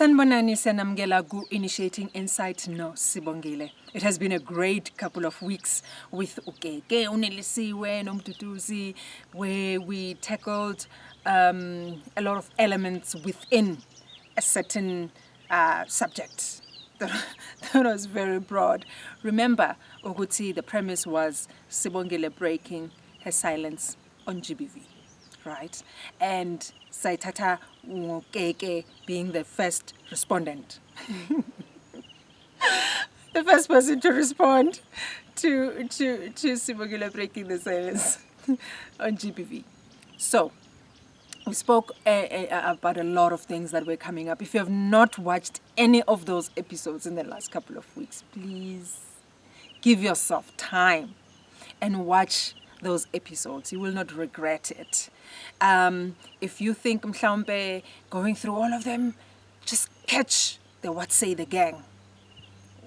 Sanibonani Sanamgela Gu initiating Insight No Sibongile. It has been a great couple of weeks with Ukeke Unelisiwe Nomtutuzi, where we tackled a lot of elements within a certain subject. That was very broad. Remember, Oguti, the premise was Sibongile breaking her silence on GBV, right? And Saitata Ngokeke being the first respondent. The first person to respond to Sibongile breaking the silence on GBV. So, we spoke about a lot of things that were coming up. If you have not watched any of those episodes in the last couple of weeks, please give yourself time and watch those episodes. You will not regret it. If you think mhlawumbe going through all of them, just catch the What Say the Gang.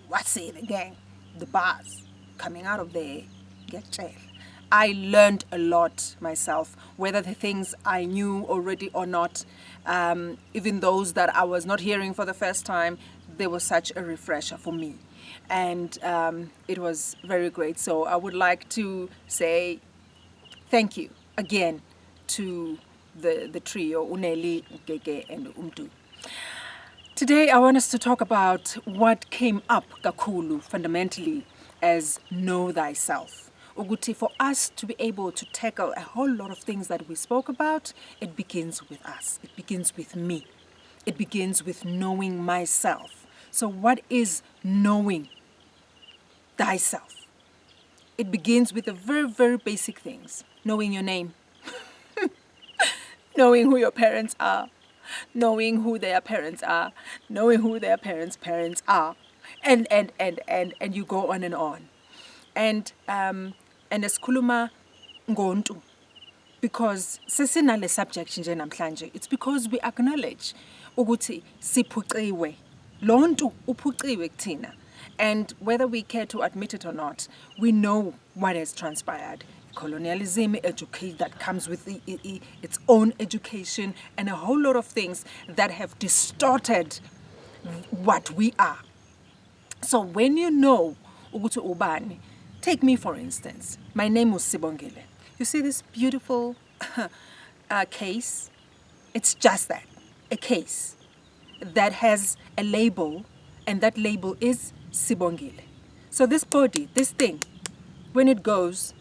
What Say the Gang? The bars coming out of there. Get jail. I learned a lot myself, whether the things I knew already or not, even those that I was not hearing for the first time, they were such a refresher for me. And it was very great. So I would like to say thank you again to the trio, Uneli, Ukeke, and Umtu. Today I want us to talk about what came up kakulu fundamentally as Know Thyself. Uguti, for us to be able to tackle a whole lot of things that we spoke about, it begins with us. It begins with me. It begins with knowing myself. So what is knowing thyself? It begins with the very, very basic things. Knowing your name. Knowing who your parents are. Knowing who their parents are. Knowing who their parents' parents are. And you go on and on. And esikhuluma ngontu, because sesinale subject nje namhlanje, it's because we acknowledge ukuthi siphuciwe. Lo ntu uphuciwe kuthina. And whether we care to admit it or not, we know what has transpired. Colonialism, educate that comes with its own education, and a whole lot of things that have distorted what we are. So when you know ukuthi ubani, take me for instance. My name was Sibongile. You see this beautiful case? It's just that, a case that has a label, and that label is Sibongile. So this body, this thing, when it goes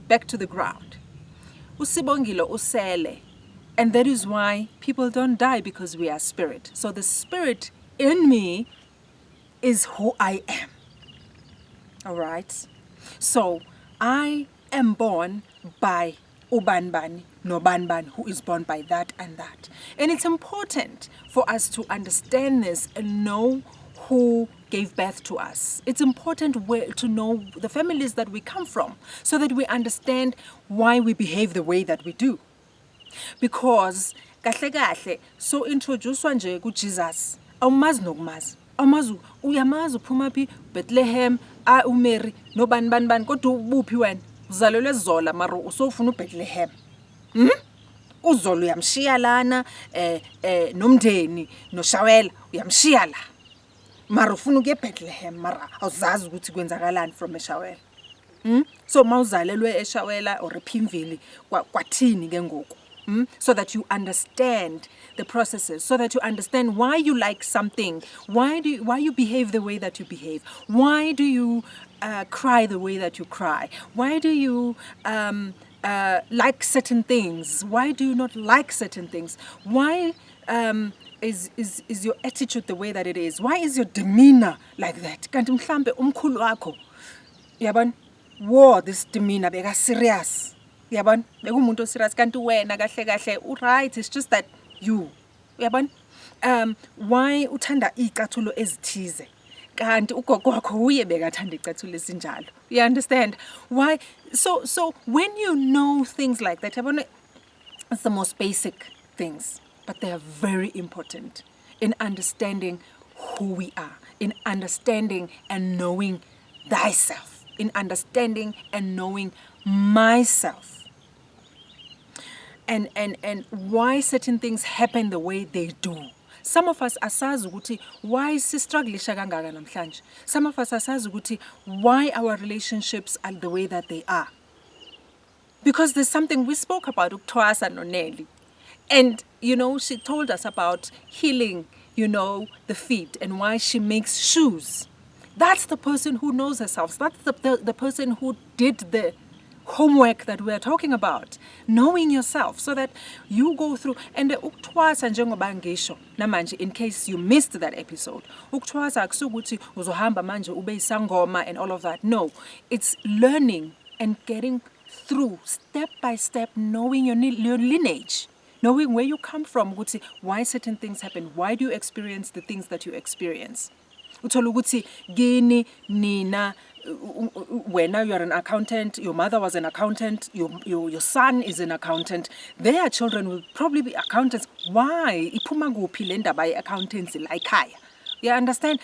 back to the ground. Usibongile usele. And that is why people don't die, because we are spirit. So the spirit in me is who I am. All right? So I am born by Ubanbani, no Banban, who is born by that and that. And it's important for us to understand this and know who gave birth to us. It's important to know the families that we come from, so that we understand why we behave the way that we do. Because kahle kahle so introducewa nje kuJesus, awumazi nokumazi. Awumazi, uyamazi uphuma phi Bethlehem, uMary nobani bani kodwa ubuphi wena? Uzalelwe eZola mara usofuna uBethlehem. uZola uyamshiya lana nomndeni noShawela uyamshiya la. Mara ufuna ukuya eBethlehem mara awuzazi ukuthi kwenzakalani from eShawela. So mawuzalelwe eShawela or ePhimvili kwathini ke ngoku? So that you understand the processes, so that you understand why you like something, why you behave the way that you behave, why do you cry the way that you cry, why do you like certain things, why do you not like certain things, why is your attitude the way that it is, why is your demeanor like that? Kanti mhlambe umkhulu wakho yabona war this demeanor beka serious. Yabona bekumuntu oserious kanti wena kahle kahle right, it's just that you yabona why uthanda icathulo ezithize kanti ugogo wakho uye bekathanda icathulo esinjalo. You understand why? So when you know things like that, yabona, it's the most basic things, but they are very important in understanding who we are, in understanding and knowing thyself, in understanding and knowing myself. And why certain things happen the way they do. some of us asazi ukuthi why sistrugglisha kangaka namhlanje. Some of us asazi ukuthi why our relationships are the way that they are. Because there's something we spoke about, ukuthwasa noneli. And, she told us about healing, the feet and why she makes shoes. That's the person who knows herself. That's the person who did the homework that we're talking about. Knowing yourself so that you go through. And ukuthwasa njengoba ngisho namanje, in case you missed that episode. Ukuthwasa akusukuthi uzohamba manje ube isangoma and all of that. No, it's learning and getting through step by step, knowing your lineage, knowing where you come from, why certain things happen, why do you experience the things that you experience. Uthola ukuthi gini nina wena you are an accountant, your mother was an accountant, your son is an accountant, their children will probably be accountants. Why? Iphuma kuphi le ndaba ye-accountancy la ekhaya? You understand?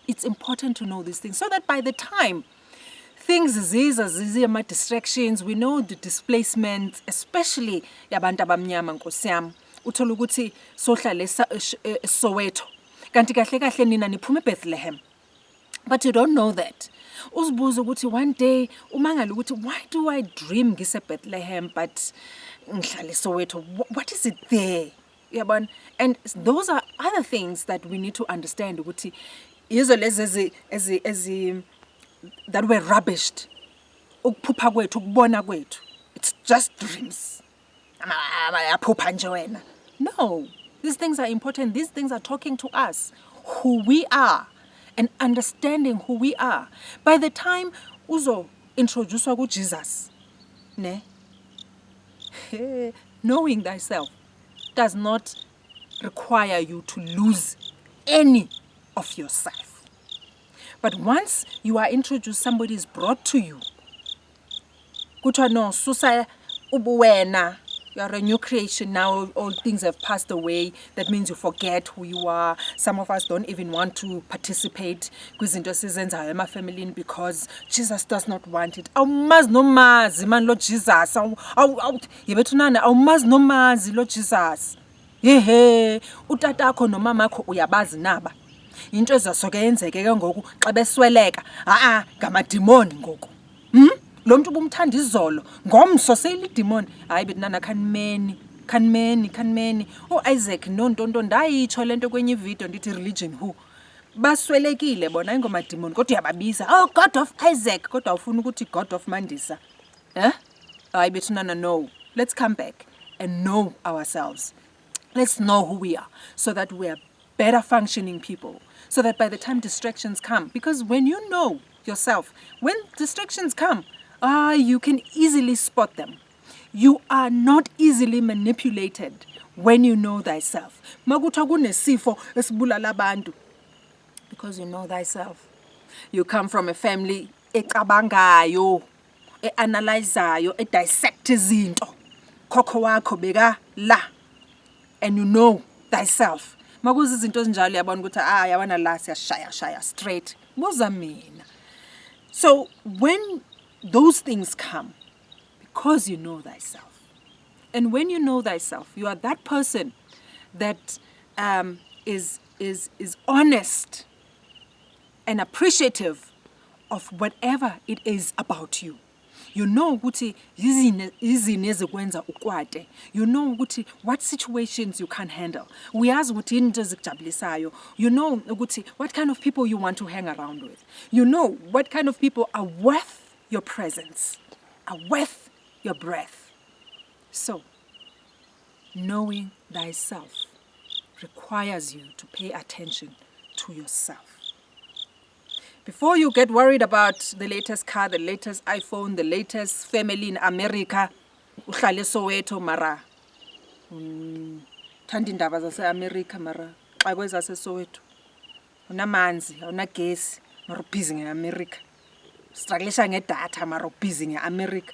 It's important to know these things so that by the time things zizi distractions, we know the displacement, especially yabantu abamnyama nkosi yami. Uthola ukuthi sohlala Soweto. Kanti kahle kahle nina niphume Bethlehem. But you don't know that. Uzibuza ukuthi one day umangala ukuthi why do I dream ngise Bethlehem but ngihlala Soweto? What is it there? Yabona? And those are other things that we need to understand ukuthi yizo lezi ezi that were rubbished. Ukuphupha kwethu, ukubona kwethu. It's just dreams. No, these things are important. These things are talking to us, who we are, and understanding who we are. By the time uzo introduce ku Jesus, ne? Knowing thyself does not require you to lose any of yourself. But once you are introduced, somebody is brought to you. Kuthiwa no, susa ubuwena. You are a new creation now. All things have passed away. That means you forget who you are. Some of us don't even want to participate kwizinto esizenzayo emafamilini because Jesus does not want it. Awumazi nomazi man lo Jesus. Yebethunana awumazi nomazi lo Jesus. Yehe, utatakho nomamakho uyabazi naba. Into ezasoke yenzeke ke ngoku xa besweleka ngamadimoni ngoku lo muntu ubumthanda izolo ngomso seyilidimoni hayi betnana kanmeni Isaac nontonto ndayitsho lento kwenye video ndithi religion who baswelekile bona ingomadimoni kodwa uyababiza God of Isaac kodwa ufuna ukuthi God of Mandisa hayi betnana no, let's come back and know ourselves. Let's know who we are so that we are better functioning people, so that by the time distractions come, because when you know yourself, when distractions come, you can easily spot them. You are not easily manipulated when you know thyself. Makuthiwa kunesifo esibulala abantu because you know thyself. You come from a family ecabangayo, eanalyzayo, edissect izinto. Khokho wakho beka la, and you know thyself. Makuzi izinto ezinjalo yabona ukuthi yabona la siyashaya straight. Buza mina. So when those things come, because you know thyself, and when you know thyself, you are that person that is honest and appreciative of whatever it is about you. You know ukuthi yizini ezikwenza ukwate. You know ukuthi what situations you can handle. Uyazi ukuthi into ezikujabulisayo. You know ukuthi what kind of people you want to hang around with. You know what kind of people are worth your presence, are worth your breath. So, knowing thyself requires you to pay attention to yourself. Before you get worried about the latest car, the latest iPhone, the latest family in America, uhlale Soweto mara. Thanda indaba zase-America mara. Xa kwezase Soweto. Unamanzi, awunagesi, mara ubhizi nge-America. Strugglisha ngedatha mara ubhizi nge-America.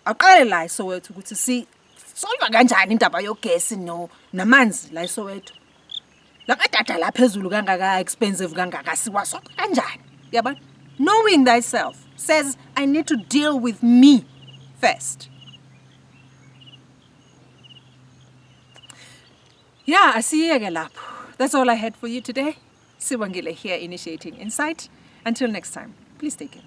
Awuqale la eSoweto ukuthi solva kanjani indaba yogesi namanzi la eSoweto. La kadada la phezulu kangaka expensive kangaka siwasoqa kanjani? Yabona? Knowing thyself says I need to deal with me first. Yeah, asiyeke lapho. That's all I had for you today. Sibongile here, initiating insight. Until next time, please take care.